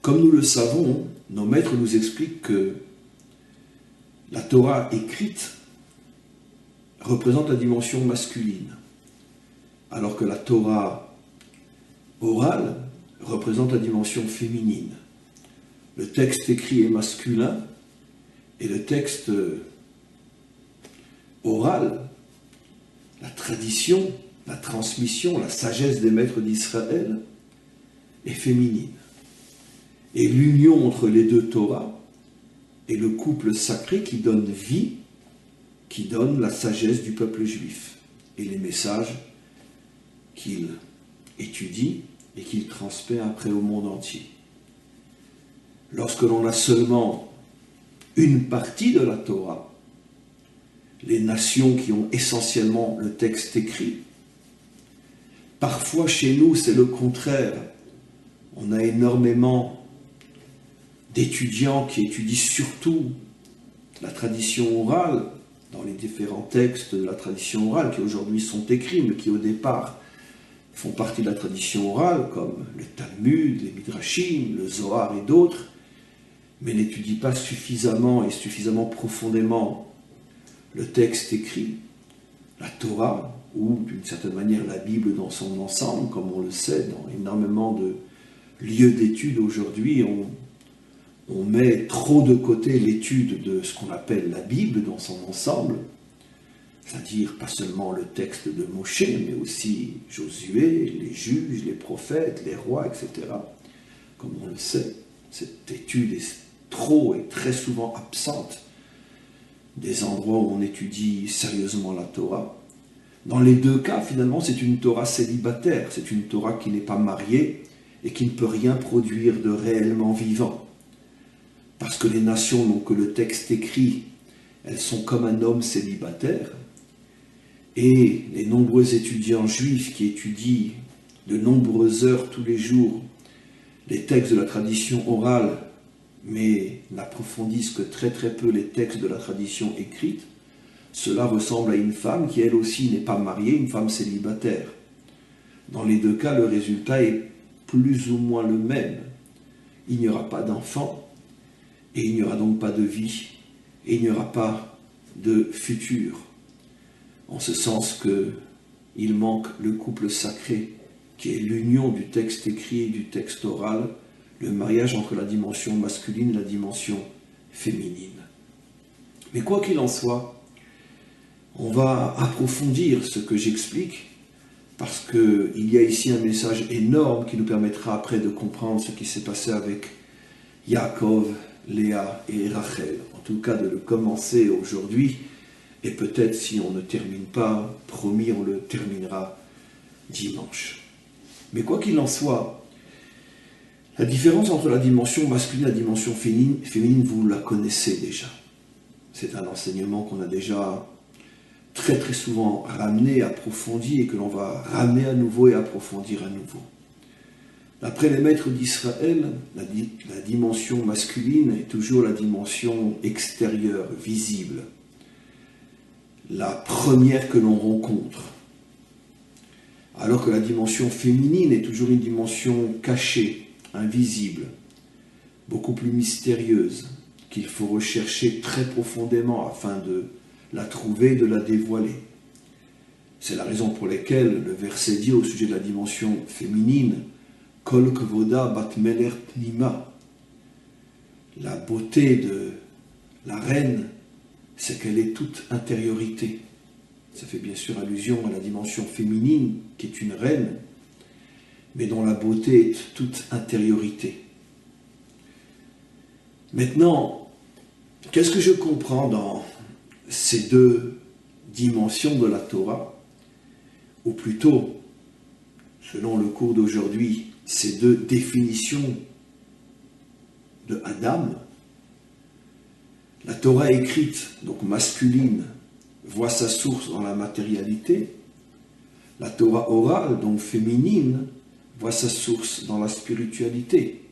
Comme nous le savons, nos maîtres nous expliquent que la Torah écrite représente la dimension masculine, alors que la Torah orale représente la dimension féminine. Le texte écrit est masculin et le texte oral, la tradition, la transmission, la sagesse des maîtres d'Israël est féminine. Et l'union entre les deux Torahs est le couple sacré qui donne vie, qui donne la sagesse du peuple juif et les messages qu'il étudie et qu'il transmet après au monde entier. Lorsque l'on a seulement une partie de la Torah, les nations qui ont essentiellement le texte écrit, parfois chez nous c'est le contraire. On a énormément d'étudiants qui étudient surtout la tradition orale, dans les différents textes de la tradition orale qui aujourd'hui sont écrits, mais qui au départ font partie de la tradition orale, comme le Talmud, les Midrashim, le Zohar et d'autres, mais n'étudient pas suffisamment et suffisamment profondément le texte écrit, la Torah, ou d'une certaine manière la Bible dans son ensemble, comme on le sait dans énormément de lieux d'études aujourd'hui, on met trop de côté l'étude de ce qu'on appelle la Bible dans son ensemble, c'est-à-dire pas seulement le texte de Moshe, mais aussi Josué, les juges, les prophètes, les rois, etc. Comme on le sait, cette étude est trop et très souvent absente des endroits où on étudie sérieusement la Torah. Dans les deux cas, finalement, c'est une Torah célibataire, c'est une Torah qui n'est pas mariée et qui ne peut rien produire de réellement vivant. Parce que les nations n'ont que le texte écrit, elles sont comme un homme célibataire, et les nombreux étudiants juifs qui étudient de nombreuses heures tous les jours les textes de la tradition orale, mais n'approfondissent que très peu les textes de la tradition écrite, cela ressemble à une femme qui elle aussi n'est pas mariée, une femme célibataire. Dans les deux cas, le résultat est plus ou moins le même. Il n'y aura pas d'enfant, et il n'y aura donc pas de vie, et il n'y aura pas de futur. En ce sens qu'il manque le couple sacré, qui est l'union du texte écrit et du texte oral, le mariage entre la dimension masculine et la dimension féminine. Mais quoi qu'il en soit, on va approfondir ce que j'explique, parce qu'il y a ici un message énorme qui nous permettra après de comprendre ce qui s'est passé avec Yaakov, Léa et Rachel. En tout cas, de le commencer aujourd'hui, et peut-être si on ne termine pas, promis, on le terminera dimanche. Mais quoi qu'il en soit, la différence entre la dimension masculine et la dimension féminine, vous la connaissez déjà. C'est un enseignement qu'on a déjà très souvent ramené, approfondi, et que l'on va ramener à nouveau et approfondir à nouveau. D'après les maîtres d'Israël, la dimension masculine est toujours la dimension extérieure, visible, la première que l'on rencontre, alors que la dimension féminine est toujours une dimension cachée, invisible, beaucoup plus mystérieuse, qu'il faut rechercher très profondément afin de la trouver et de la dévoiler. C'est la raison pour laquelle le verset dit au sujet de la dimension féminine, Kol kvoda bat meler pnima. La beauté de la reine, c'est qu'elle est toute intériorité. Ça fait bien sûr allusion à la dimension féminine, qui est une reine, mais dont la beauté est toute intériorité. Maintenant, qu'est-ce que je comprends dans ces deux dimensions de la Torah, ou plutôt, selon le cours d'aujourd'hui, ces deux définitions de Adam? La Torah écrite, donc masculine, voit sa source dans la matérialité. La Torah orale, donc féminine, voit sa source dans la spiritualité.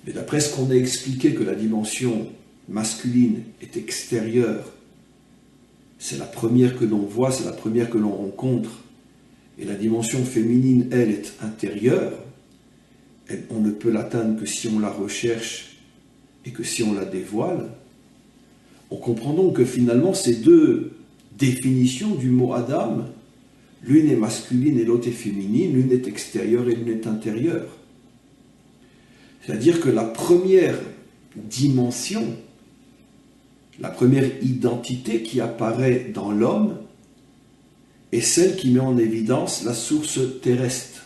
Mais d'après ce qu'on a expliqué que la dimension masculine est extérieure, c'est la première que l'on voit, c'est la première que l'on rencontre, et la dimension féminine, elle, est intérieure, on ne peut l'atteindre que si on la recherche et que si on la dévoile. On comprend donc que finalement ces deux définitions du mot Adam, l'une est masculine et l'autre est féminine, l'une est extérieure et l'une est intérieure. C'est-à-dire que la première dimension, la première identité qui apparaît dans l'homme est celle qui met en évidence la source terrestre.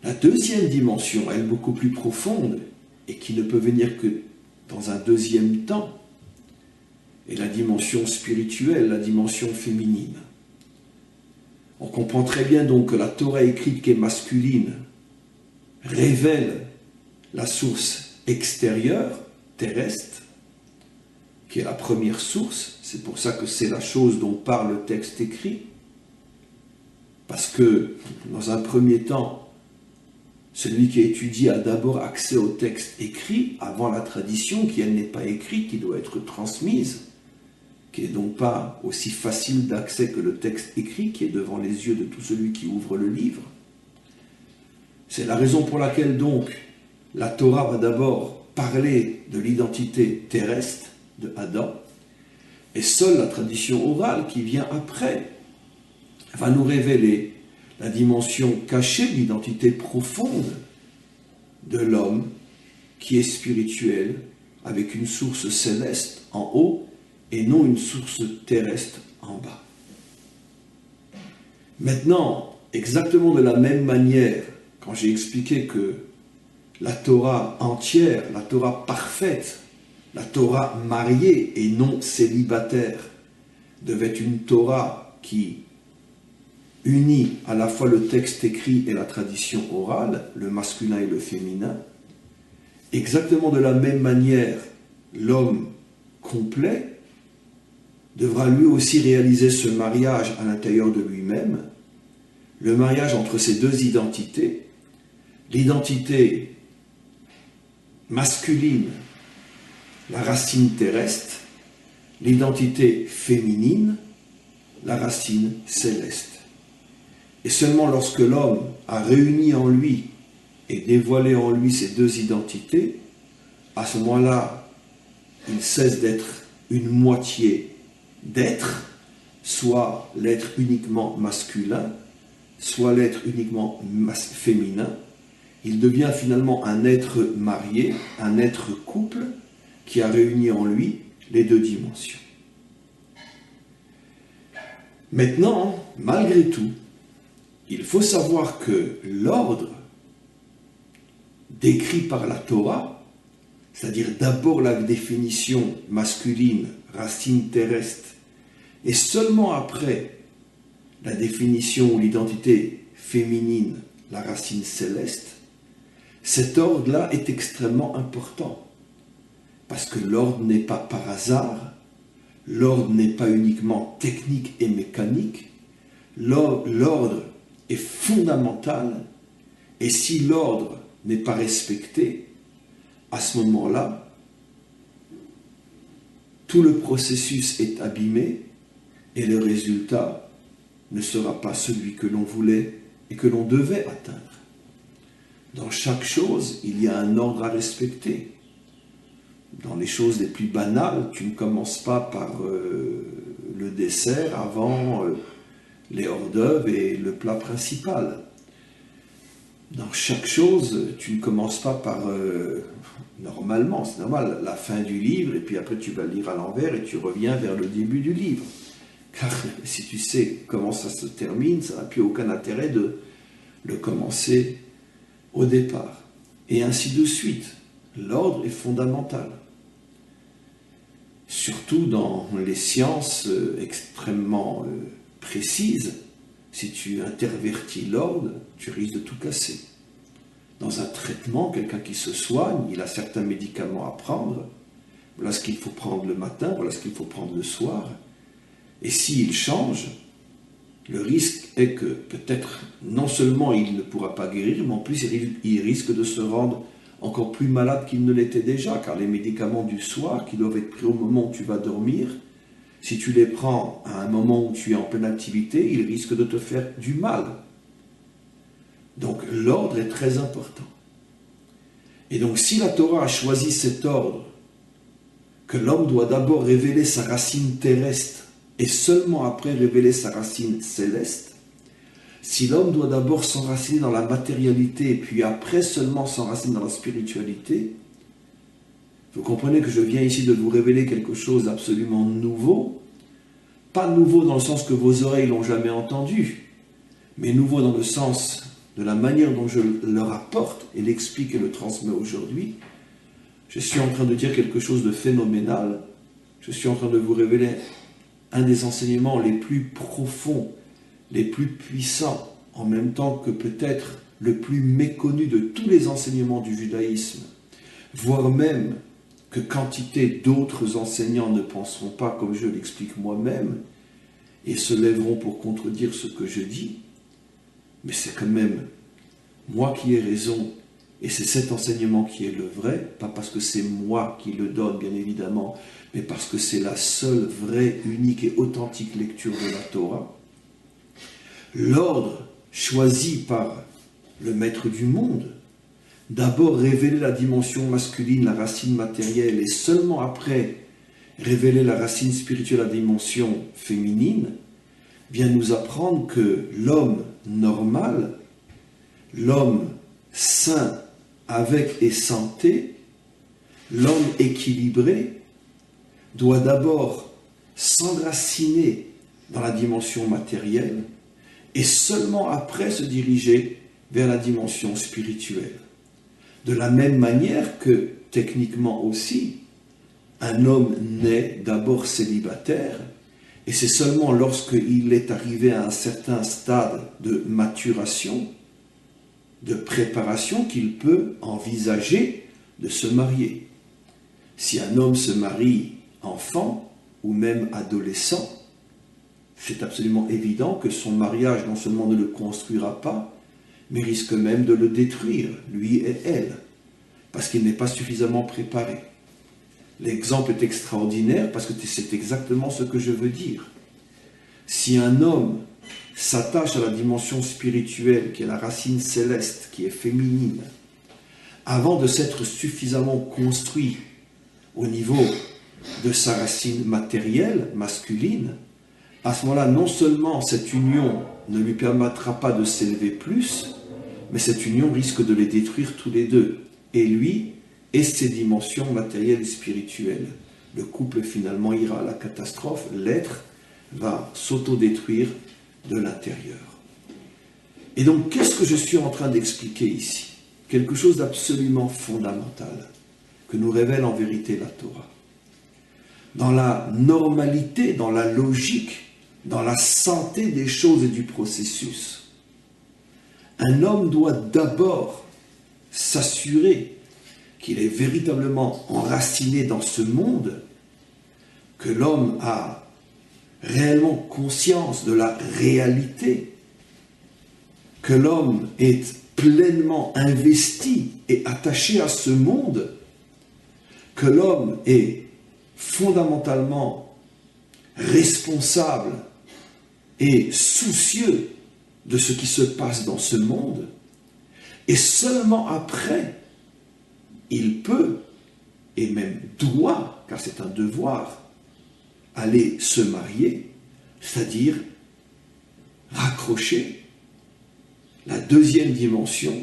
La deuxième dimension, elle beaucoup plus profonde et qui ne peut venir que dans un deuxième temps, est la dimension spirituelle, la dimension féminine. On comprend très bien donc que la Torah écrite qui est masculine révèle la source extérieure, terrestre, qui est la première source. C'est pour ça que c'est la chose dont parle le texte écrit. Parce que, dans un premier temps, celui qui étudie a d'abord accès au texte écrit, avant la tradition, qui elle n'est pas écrite, qui doit être transmise, qui n'est donc pas aussi facile d'accès que le texte écrit, qui est devant les yeux de tout celui qui ouvre le livre. C'est la raison pour laquelle donc la Torah va d'abord parler de l'identité terrestre de Adam, et seule la tradition orale qui vient après va nous révéler la dimension cachée de l'identité profonde de l'homme qui est spirituel, avec une source céleste en haut et non une source terrestre en bas. Maintenant, exactement de la même manière, quand j'ai expliqué que la Torah entière, la Torah parfaite, la Torah mariée et non célibataire, devait être une Torah qui unit à la fois le texte écrit et la tradition orale, le masculin et le féminin, exactement de la même manière, l'homme complet devra lui aussi réaliser ce mariage à l'intérieur de lui-même, le mariage entre ces deux identités, l'identité masculine, la racine terrestre, l'identité féminine, la racine céleste. Et seulement lorsque l'homme a réuni en lui et dévoilé en lui ces deux identités, à ce moment-là, il cesse d'être une moitié d'être, soit l'être uniquement masculin, soit l'être uniquement féminin. Il devient finalement un être marié, un être couple, qui a réuni en lui les deux dimensions. Maintenant, malgré tout, il faut savoir que l'ordre décrit par la Torah, c'est-à-dire d'abord la définition masculine, racine terrestre, et seulement après la définition ou l'identité féminine, la racine céleste, cet ordre-là est extrêmement important. Parce que l'ordre n'est pas par hasard, l'ordre n'est pas uniquement technique et mécanique, l'ordre est fondamental, et si l'ordre n'est pas respecté, à ce moment-là, tout le processus est abîmé et le résultat ne sera pas celui que l'on voulait et que l'on devait atteindre. Dans chaque chose, il y a un ordre à respecter. Dans les choses les plus banales, tu ne commences pas par le dessert avant les hors-d'œuvre et le plat principal. Dans chaque chose, tu ne commences pas par, normalement, c'est normal, la fin du livre, et puis après tu vas lire à l'envers et tu reviens vers le début du livre. Car si tu sais comment ça se termine, ça n'a plus aucun intérêt de le commencer au départ. Et ainsi de suite. L'ordre est fondamental. Surtout dans les sciences extrêmement précises, si tu intervertis l'ordre, tu risques de tout casser. Dans un traitement, quelqu'un qui se soigne, il a certains médicaments à prendre. Voilà ce qu'il faut prendre le matin, voilà ce qu'il faut prendre le soir. Et s'il change, le risque est que peut-être non seulement il ne pourra pas guérir, mais en plus il risque de se rendre encore plus malade qu'il ne l'était déjà, car les médicaments du soir, qui doivent être pris au moment où tu vas dormir, si tu les prends à un moment où tu es en pleine activité, ils risquent de te faire du mal. Donc l'ordre est très important. Et donc si la Torah a choisi cet ordre, que l'homme doit d'abord révéler sa racine terrestre et seulement après révéler sa racine céleste, si l'homme doit d'abord s'enraciner dans la matérialité et puis après seulement s'enraciner dans la spiritualité, vous comprenez que je viens ici de vous révéler quelque chose d'absolument nouveau, pas nouveau dans le sens que vos oreilles l'ont jamais entendu, mais nouveau dans le sens de la manière dont je le rapporte et l'explique et le transmets aujourd'hui. Je suis en train de dire quelque chose de phénoménal. Je suis en train de vous révéler un des enseignements les plus profonds, les plus puissants, en même temps que peut-être le plus méconnu de tous les enseignements du judaïsme, voire même que quantité d'autres enseignants ne penseront pas comme je l'explique moi-même et se lèveront pour contredire ce que je dis. Mais c'est quand même moi qui ai raison, et c'est cet enseignement qui est le vrai, pas parce que c'est moi qui le donne, bien évidemment, mais parce que c'est la seule vraie, unique et authentique lecture de la Torah. L'ordre choisi par le maître du monde, d'abord révéler la dimension masculine, la racine matérielle, et seulement après révéler la racine spirituelle, la dimension féminine, vient nous apprendre que l'homme normal, l'homme sain avec et santé, l'homme équilibré, doit d'abord s'enraciner dans la dimension matérielle et seulement après se diriger vers la dimension spirituelle. De la même manière que, techniquement aussi, un homme naît d'abord célibataire, et c'est seulement lorsqu'il est arrivé à un certain stade de maturation, de préparation, qu'il peut envisager de se marier. Si un homme se marie enfant ou même adolescent, c'est absolument évident que son mariage non seulement ne le construira pas, mais risque même de le détruire, lui et elle, parce qu'il n'est pas suffisamment préparé. L'exemple est extraordinaire parce que c'est exactement ce que je veux dire. Si un homme s'attache à la dimension spirituelle, qui est la racine céleste, qui est féminine, avant de s'être suffisamment construit au niveau de sa racine matérielle, masculine, à ce moment-là, non seulement cette union ne lui permettra pas de s'élever plus, mais cette union risque de les détruire tous les deux, et lui et ses dimensions matérielles et spirituelles. Le couple finalement ira à la catastrophe, l'être va s'autodétruire de l'intérieur. Et donc, qu'est-ce que je suis en train d'expliquer ici? Quelque chose d'absolument fondamental, que nous révèle en vérité la Torah. Dans la normalité, dans la logique, dans la santé des choses et du processus, un homme doit d'abord s'assurer qu'il est véritablement enraciné dans ce monde, que l'homme a réellement conscience de la réalité, que l'homme est pleinement investi et attaché à ce monde, que l'homme est fondamentalement responsable et soucieux de ce qui se passe dans ce monde, et seulement après, il peut, et même doit, car c'est un devoir, aller se marier, c'est-à-dire raccrocher la deuxième dimension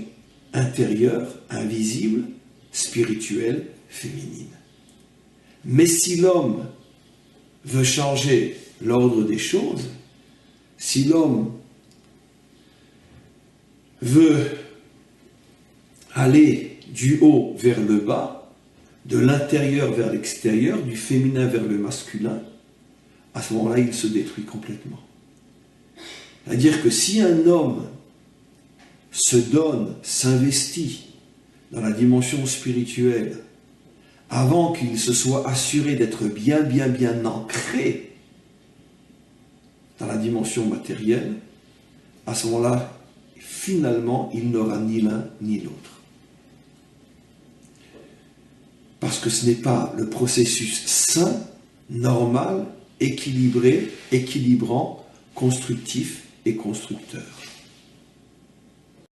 intérieure, invisible, spirituelle, féminine. Mais si l'homme veut changer l'ordre des choses, si l'homme veut aller du haut vers le bas, de l'intérieur vers l'extérieur, du féminin vers le masculin, à ce moment-là, il se détruit complètement. C'est-à-dire que si un homme se donne, s'investit dans la dimension spirituelle, avant qu'il se soit assuré d'être bien ancré dans la dimension matérielle, à ce moment-là, finalement, il n'aura ni l'un ni l'autre. Parce que ce n'est pas le processus sain, normal, équilibré, équilibrant, constructif et constructeur.